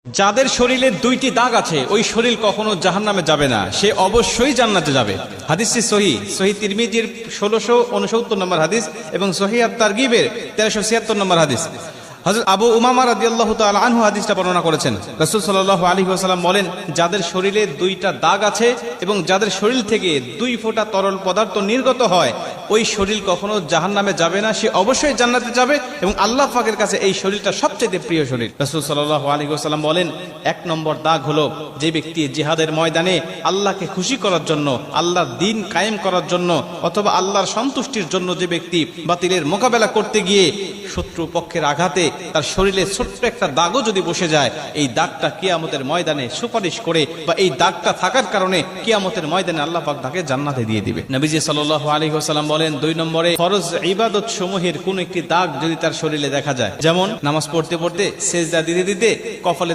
যাদের শরীরে দুইটি দাগ আছে ওই শরীর কখনো জাহান্নামে যাবে না, সে অবশ্যই জান্নাতে যাবে। হাদিসটি সহিহ তিরমিজির 1669 নম্বর হাদিস এবং সহিহ আত-তারগিবের 1376 নম্বর হাদিস। হযরত আবু উমামা রাদিয়াল্লাহু তাআলা আনহু হাদিসটা বর্ণনা করেছেন। রাসূল সাল্লাল্লাহু আলাইহি ওয়াসাল্লাম বলেন, যাদের শরীরে দুইটা দাগ আছে এবং যাদের শরীর থেকে 2 ফোঁটা তরল পদার্থ নির্গত হয় ওই শরীর কখনো জাহান্নামে যাবে না, সে অবশ্যই জান্নাতে যাবে এবং আল্লাহ পাকের কাছে এই শরীরটা সবচেয়ে প্রিয় শরীর। রাসূল সাল্লাল্লাহু আলাইহি ওয়াসাল্লাম বলেন, 1 নম্বর দাগ হলো যে ব্যক্তি জিহাদের ময়দানে আল্লাহকে খুশি করার জন্য, আল্লাহর দ্বীন কায়েম করার জন্য অথবা আল্লাহর সন্তুষ্টির জন্য যে ব্যক্তি বাতিলের মোকাবেলা করতে গিয়ে শত্রু পক্ষের আঘাতে তার শরীরে ছোট্ট একটা দাগও যদি বসে যায়, এই দাগটা কিয়ামতের ময়দানে সুপারিশ করে বা এই দাগটা থাকার কারণে কিয়ামতের ময়দানে আল্লাহ পাক তাকে জান্নাতে দিয়ে দিবে। নবীজি সাল্লাল্লাহু আলাইহি ওয়াসাল্লাম বলেন, 2 নম্বরে ফরজ ইবাদত সমূহের কোন একটি দাগ যদি তার শরীরে দেখা যায়, যেমন নামাজ পড়তে পড়তে সেজদা দিতে দিতে কপালে